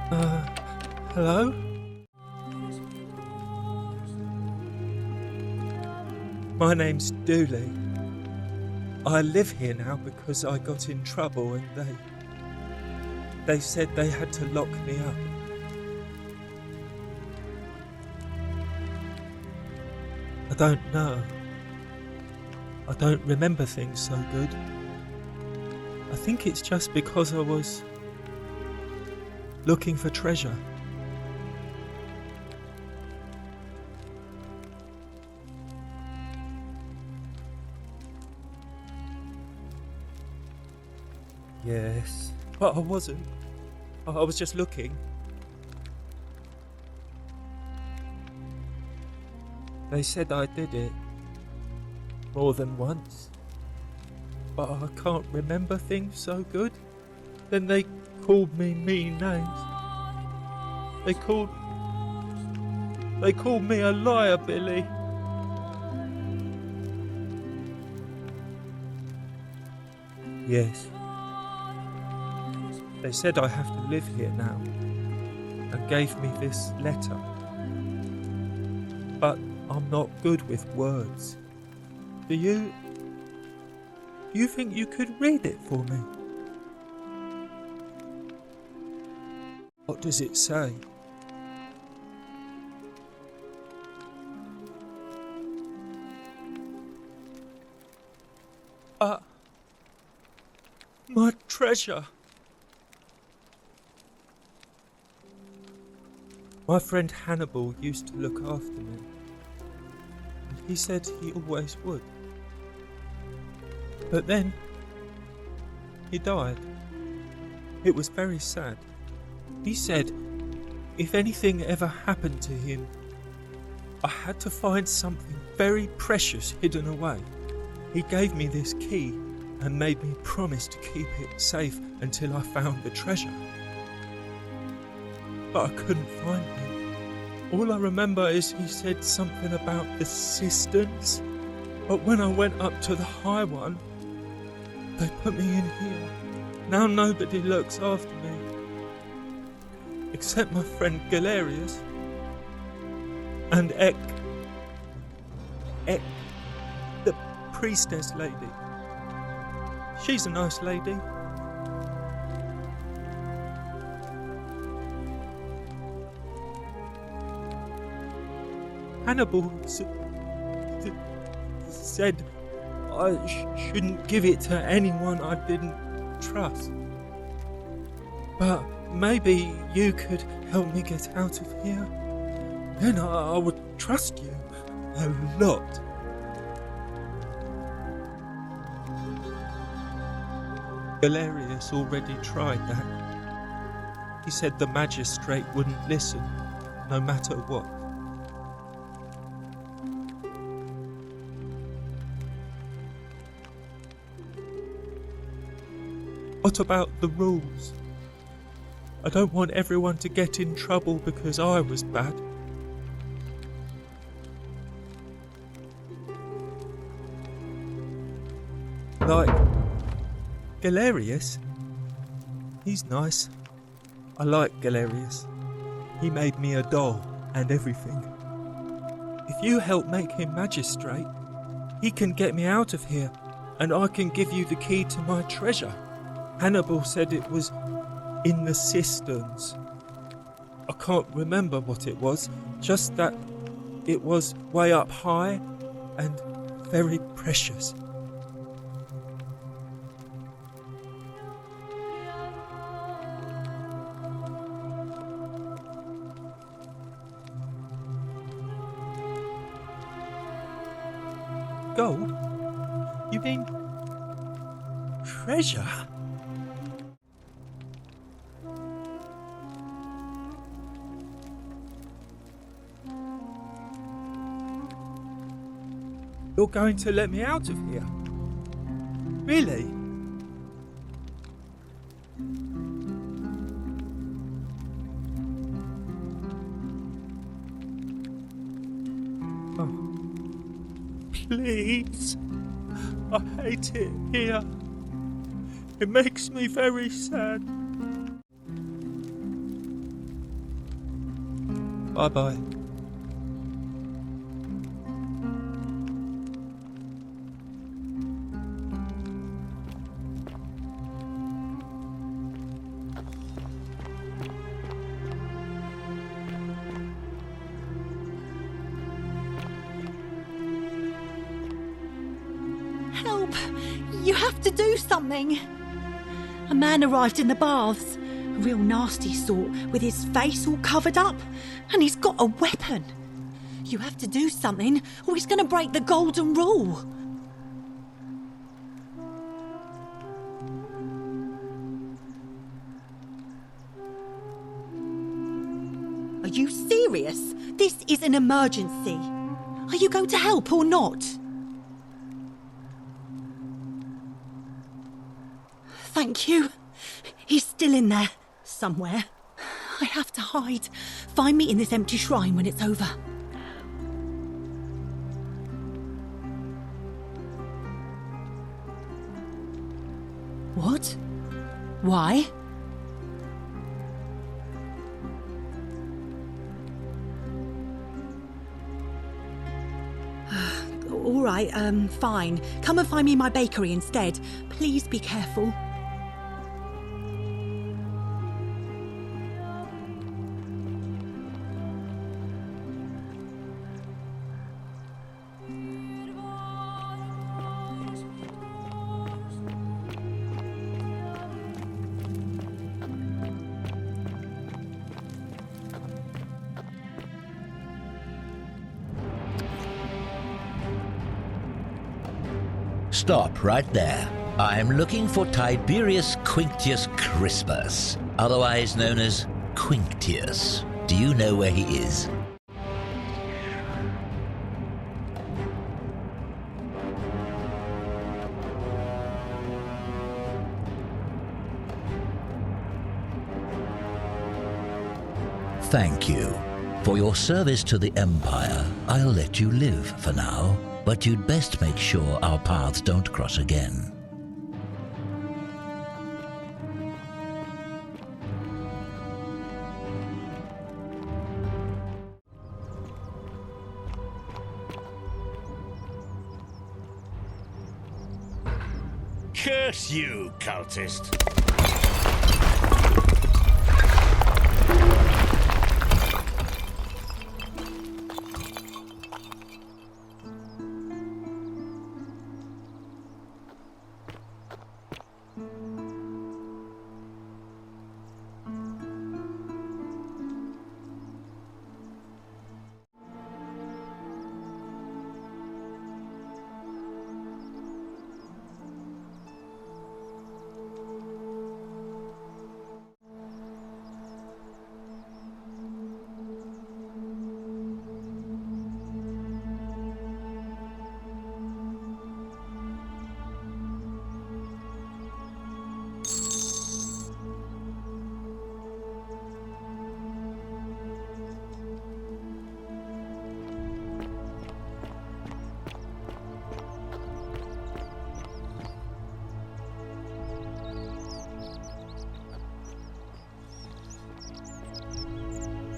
Hello? My name's Dooley. I live here now because I got in trouble and they said they had to lock me up. I don't know. I don't remember things so good. I think it's just because I was looking for treasure. Yes, but I wasn't. I was just looking. They said I did it more than once, but I can't remember things so good. Then they called me mean names. They called me a liar, Billy. Yes. They said I have to live here now and gave me this letter. But I'm not good with words. Do you think you could read it for me? What does it say? My treasure. My friend Hannibal used to look after me, and he said he always would. But then, he died. It was very sad. He said if anything ever happened to him, I had to find something very precious hidden away. He gave me this key and made me promise to keep it safe until I found the treasure. But I couldn't find him. All I remember is he said something about the cisterns, but when I went up to the high one, they put me in here. Now nobody looks after me, except my friend Galerius and Ek, the priestess lady. She's a nice lady. Hannibal said I shouldn't give it to anyone I didn't trust. But maybe you could help me get out of here. Then I would trust you a lot. Galerius already tried that. He said the magistrate wouldn't listen, no matter what. What about the rules? I don't want everyone to get in trouble because I was bad. Like Galerius? He's nice. I like Galerius. He made me a doll and everything. If you help make him magistrate, he can get me out of here and I can give you the key to my treasure. Hannibal said it was in the cisterns. I can't remember what it was, just that it was way up high and very precious. Gold? You mean treasure? You're going to let me out of here? Really? Oh. Please. I hate it here. It makes me very sad. Bye-bye. Help! You have to do something! A man arrived in the baths. A real nasty sort, with his face all covered up. And he's got a weapon. You have to do something, or he's going to break the golden rule. Are you serious? This is an emergency. Are you going to help or not? Thank you. He's still in there, somewhere. I have to hide. Find me in this empty shrine when it's over. What? Why? All right, fine. Come and find me in my bakery instead. Please be careful. Stop right there. I am looking for Tiberius Quinctius Crispus, otherwise known as Quinctius. Do you know where he is? Thank you. For your service to the Empire, I'll let you live for now. But you'd best make sure our paths don't cross again. Curse you, cultist!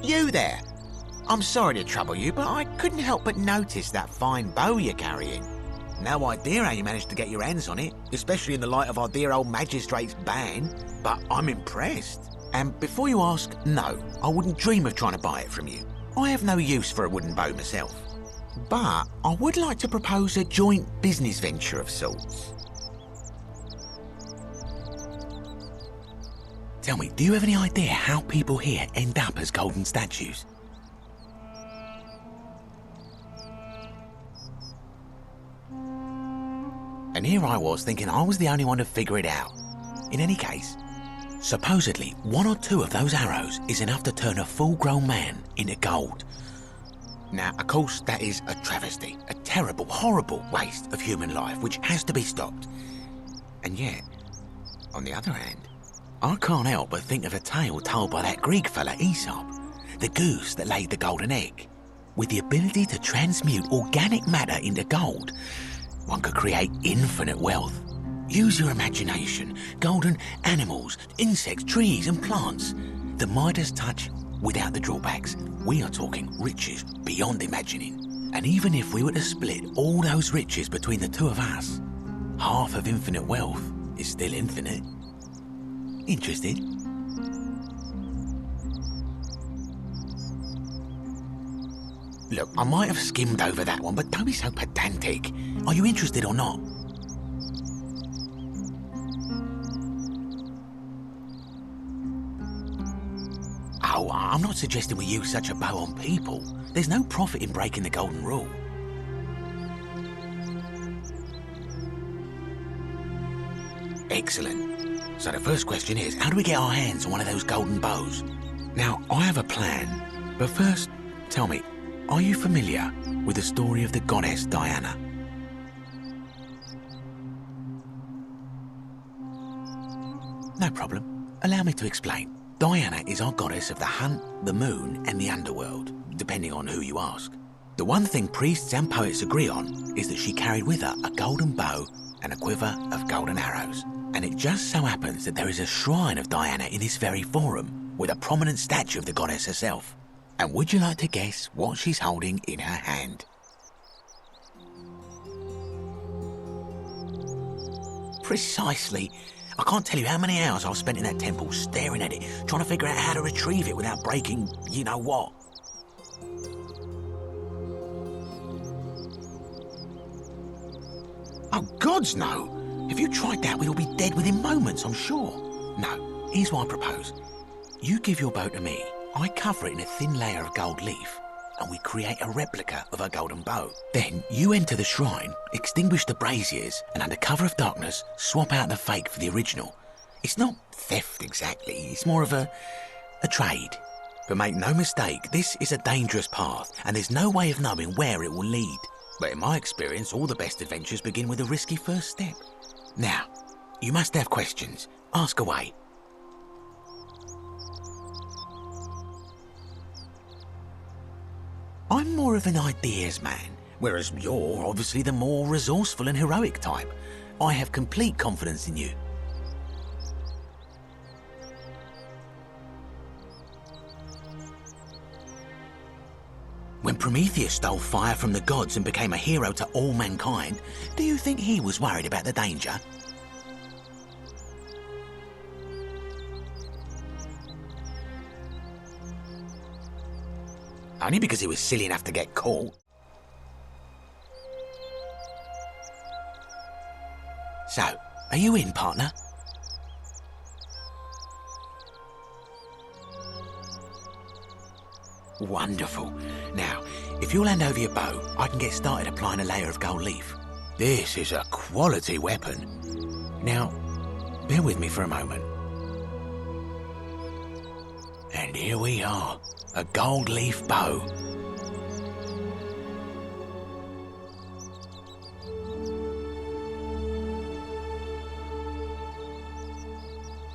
You there! I'm sorry to trouble you, but I couldn't help but notice that fine bow you're carrying. No idea how you managed to get your hands on it, especially in the light of our dear old magistrate's ban, but I'm impressed. And before you ask, no, I wouldn't dream of trying to buy it from you. I have no use for a wooden bow myself. But I would like to propose a joint business venture of sorts. Tell me, do you have any idea how people here end up as golden statues? And here I was thinking I was the only one to figure it out. In any case, supposedly 1 or 2 of those arrows is enough to turn a full-grown man into gold. Now, of course, that is a travesty, a terrible, horrible waste of human life which has to be stopped. And yet, on the other hand, I can't help but think of a tale told by that Greek fella Aesop, the goose that laid the golden egg. With the ability to transmute organic matter into gold, one could create infinite wealth. Use your imagination. Golden animals, insects, trees and plants. The Midas touch Without the drawbacks, we are talking riches beyond imagining. And even if we were to split all those riches between the two of us, half of infinite wealth is still infinite. Interested? Look, I might have skimmed over that one, but don't be so pedantic. Are you interested or not? Oh, I'm not suggesting we use such a bow on people. There's no profit in breaking the golden rule. Excellent. So the first question is, how do we get our hands on one of those golden bows? Now, I have a plan, but first, tell me, are you familiar with the story of the goddess Diana? No problem. Allow me to explain. Diana is our goddess of the hunt, the moon, and the underworld, depending on who you ask. The one thing priests and poets agree on is that she carried with her a golden bow and a quiver of golden arrows. And it just so happens that there is a shrine of Diana in this very forum, with a prominent statue of the goddess herself. And would you like to guess what she's holding in her hand? Precisely. I can't tell you how many hours I've spent in that temple staring at it, trying to figure out how to retrieve it without breaking you know what. Oh, gods no! If you tried that, we'd all be dead within moments, I'm sure. No, here's what I propose. You give your bow to me, I cover it in a thin layer of gold leaf, and we create a replica of a golden bow. Then you enter the shrine, extinguish the braziers, and under cover of darkness, swap out the fake for the original. It's not theft exactly, it's more of a trade. But make no mistake, this is a dangerous path, and there's no way of knowing where it will lead. But in my experience, all the best adventures begin with a risky first step. Now, you must have questions. Ask away. I'm more of an ideas man, whereas you're obviously the more resourceful and heroic type. I have complete confidence in you. When Prometheus stole fire from the gods and became a hero to all mankind, do you think he was worried about the danger? Only because he was silly enough to get caught. So, are you in, partner? Wonderful. Now, if you'll hand over your bow, I can get started applying a layer of gold leaf. This is a quality weapon. Now, bear with me for a moment. And here we are, a gold leaf bow.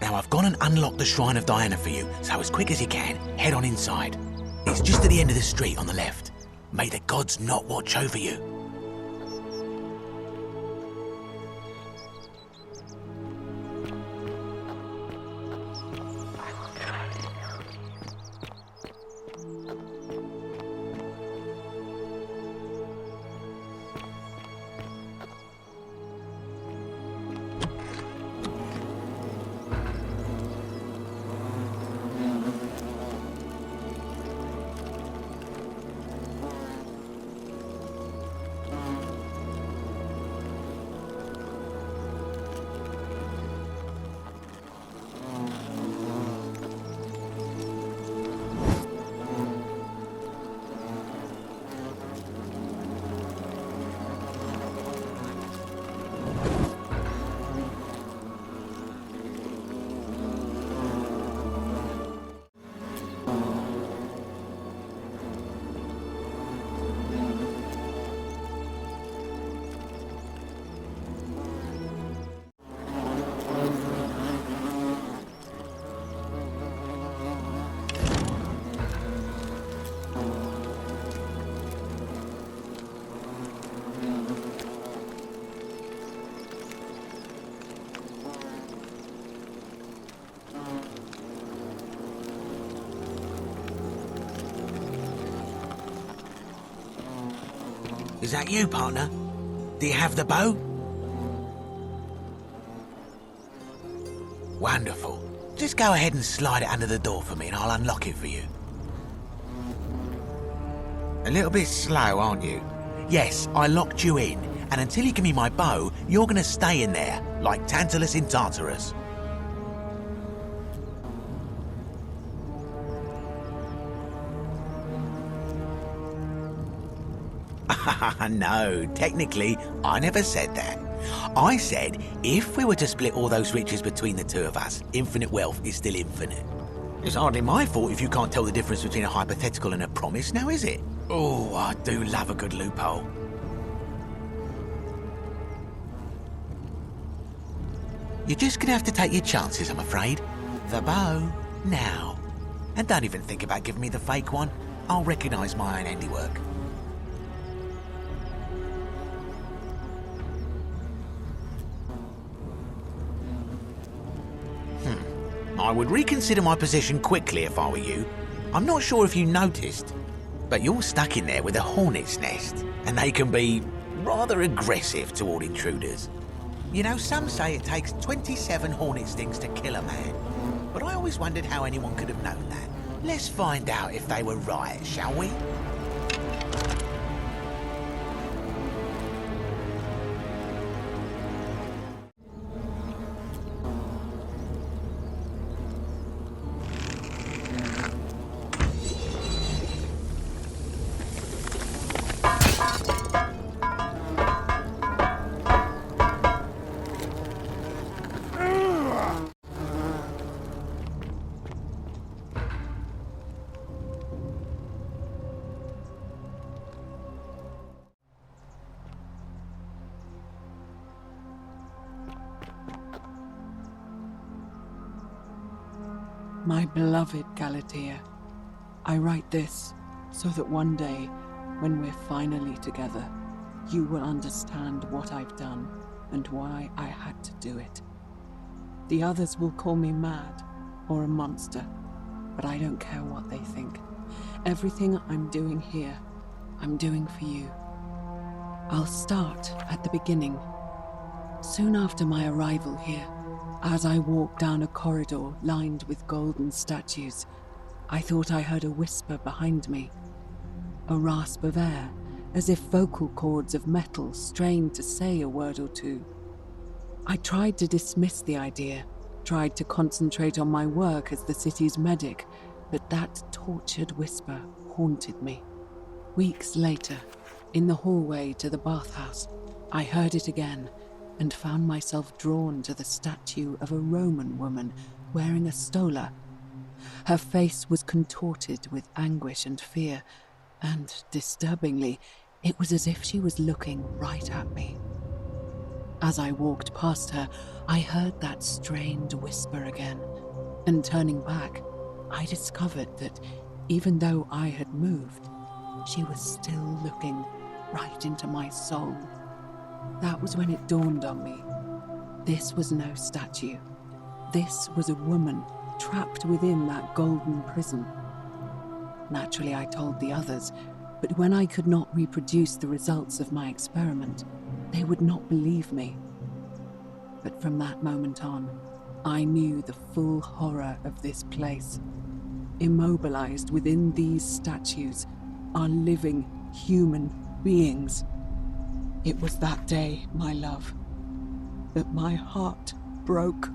Now I've gone and unlocked the Shrine of Diana for you, so as quick as you can, head on inside. It's just at the end of the street on the left. May the gods not watch over you. Is that you, partner? Do you have the bow? Wonderful. Just go ahead and slide it under the door for me and I'll unlock it for you. A little bit slow, aren't you? Yes, I locked you in, and until you give me my bow, you're gonna stay in there, like Tantalus in Tartarus. No, technically, I never said that. I said, if we were to split all those riches between the two of us, infinite wealth is still infinite. It's hardly my fault if you can't tell the difference between a hypothetical and a promise, now is it? Oh, I do love a good loophole. You're just gonna have to take your chances, I'm afraid. The bow, now. And don't even think about giving me the fake one. I'll recognise my own handiwork. I would reconsider my position quickly if I were you. I'm not sure if you noticed, but you're stuck in there with a hornet's nest, and they can be rather aggressive toward intruders. You know, some say it takes 27 hornet stings to kill a man, but I always wondered how anyone could have known that. Let's find out if they were right, shall we? My beloved Galatea, I write this so that one day, when we're finally together, you will understand what I've done and why I had to do it. The others will call me mad or a monster, but I don't care what they think. Everything I'm doing here, I'm doing for you. I'll start at the beginning. Soon after my arrival here, as I walked down a corridor lined with golden statues, I thought I heard a whisper behind me. A rasp of air, as if vocal cords of metal strained to say a word or two. I tried to dismiss the idea, tried to concentrate on my work as the city's medic, but that tortured whisper haunted me. Weeks later, in the hallway to the bathhouse, I heard it again, and found myself drawn to the statue of a Roman woman wearing a stola. Her face was contorted with anguish and fear, and, disturbingly, it was as if she was looking right at me. As I walked past her, I heard that strained whisper again, and turning back, I discovered that, even though I had moved, she was still looking right into my soul. That was when it dawned on me. This was no statue. This was a woman trapped within that golden prison. Naturally, I told the others, but when I could not reproduce the results of my experiment, they would not believe me. But from that moment on, I knew the full horror of this place. Immobilized within these statues are living human beings. It was that day, my love, that my heart broke.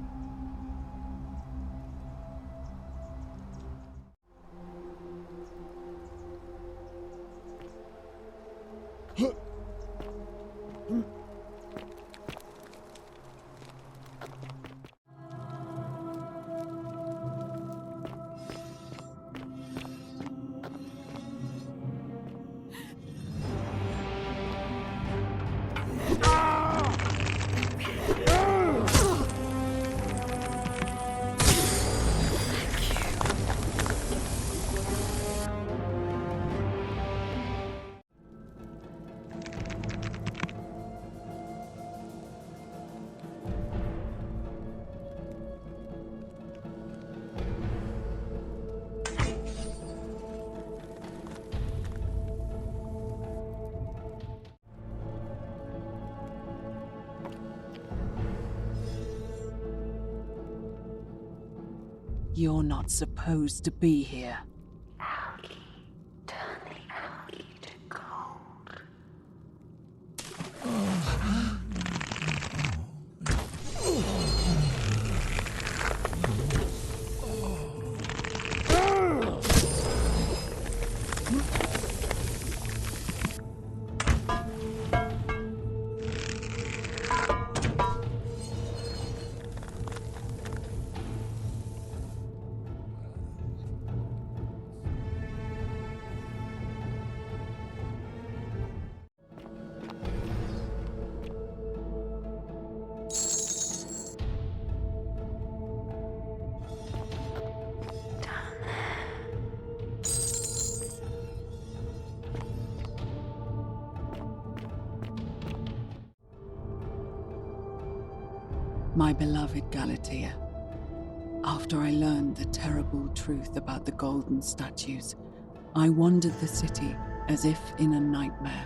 You're not supposed to be here. My beloved Galatea, after I learned the terrible truth about the golden statues, I wandered the city as if in a nightmare.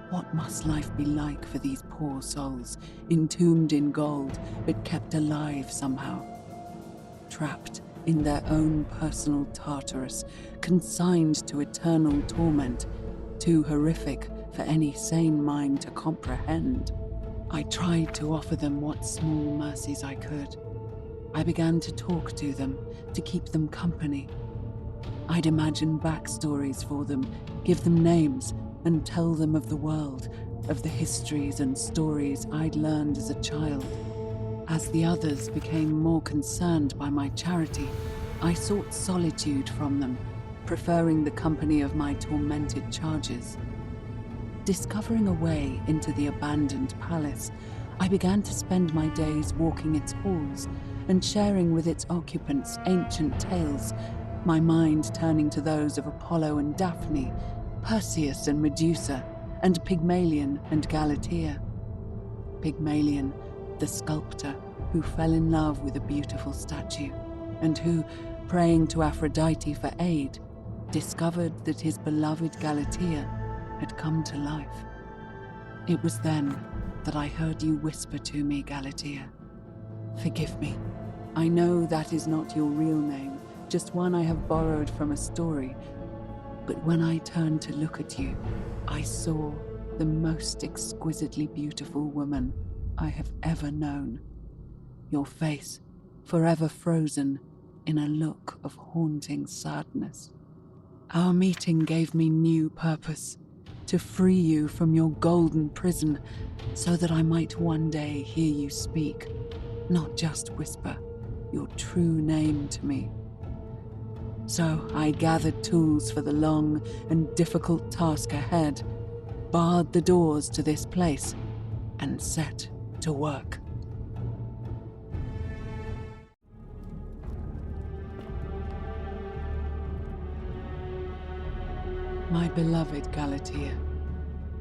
What must life be like for these poor souls, entombed in gold, but kept alive somehow? Trapped in their own personal Tartarus, consigned to eternal torment, too horrific for any sane mind to comprehend. I tried to offer them what small mercies I could. I began to talk to them, to keep them company. I'd imagine backstories for them, give them names, and tell them of the world, of the histories and stories I'd learned as a child. As the others became more concerned by my charity, I sought solitude from them, preferring the company of my tormented charges. Discovering a way into the abandoned palace, I began to spend my days walking its halls and sharing with its occupants ancient tales, my mind turning to those of Apollo and Daphne, Perseus and Medusa, and Pygmalion and Galatea. Pygmalion, the sculptor who fell in love with a beautiful statue, and who, praying to Aphrodite for aid, discovered that his beloved Galatea had come to life. It was then that I heard you whisper to me, Galatea. Forgive me. I know that is not your real name, just one I have borrowed from a story. But when I turned to look at you, I saw the most exquisitely beautiful woman I have ever known. Your face, forever frozen in a look of haunting sadness. Our meeting gave me new purpose, to free you from your golden prison, so that I might one day hear you speak, not just whisper, your true name to me. So I gathered tools for the long and difficult task ahead, barred the doors to this place, and set to work. My beloved Galatea,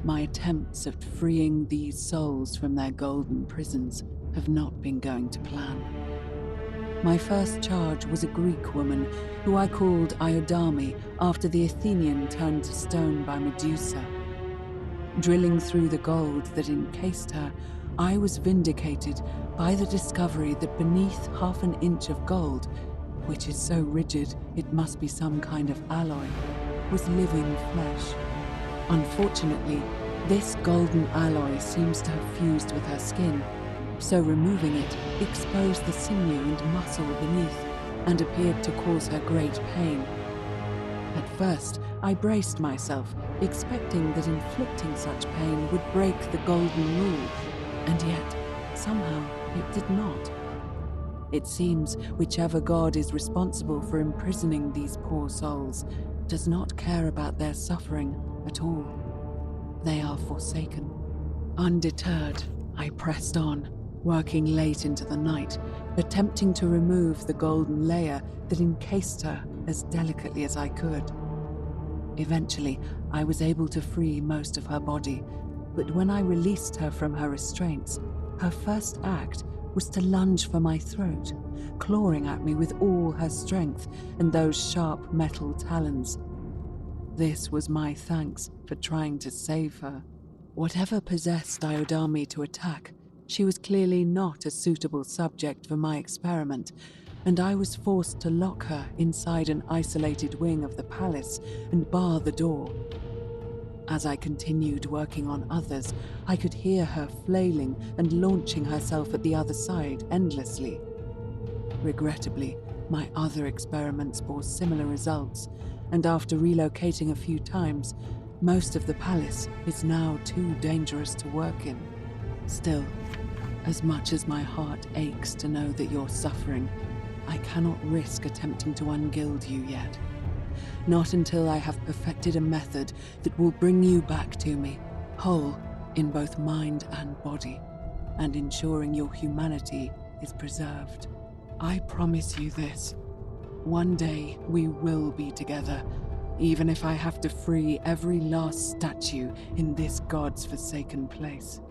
my attempts at freeing these souls from their golden prisons have not been going to plan. My first charge was a Greek woman who I called Iodame after the Athenian turned to stone by Medusa. Drilling through the gold that encased her, I was vindicated by the discovery that beneath half an inch of gold, which is so rigid it must be some kind of alloy, was living flesh. Unfortunately, this golden alloy seems to have fused with her skin, so removing it exposed the sinew and muscle beneath and appeared to cause her great pain. At first, I braced myself, expecting that inflicting such pain would break the golden rule, and yet, somehow, it did not. It seems whichever god is responsible for imprisoning these poor souls does not care about their suffering at all. They are forsaken. Undeterred, I pressed on, working late into the night, attempting to remove the golden layer that encased her as delicately as I could. Eventually, I was able to free most of her body, but when I released her from her restraints, her first act was to lunge for my throat, clawing at me with all her strength and those sharp metal talons. This was my thanks for trying to save her. Whatever possessed Iodame to attack, she was clearly not a suitable subject for my experiment, and I was forced to lock her inside an isolated wing of the palace and bar the door. As I continued working on others, I could hear her flailing and launching herself at the other side endlessly. Regrettably, my other experiments bore similar results, and after relocating a few times, most of the palace is now too dangerous to work in. Still, as much as my heart aches to know that you're suffering, I cannot risk attempting to ungild you yet. Not until I have perfected a method that will bring you back to me, whole in both mind and body, and ensuring your humanity is preserved. I promise you this. One day we will be together, even if I have to free every last statue in this god's forsaken place.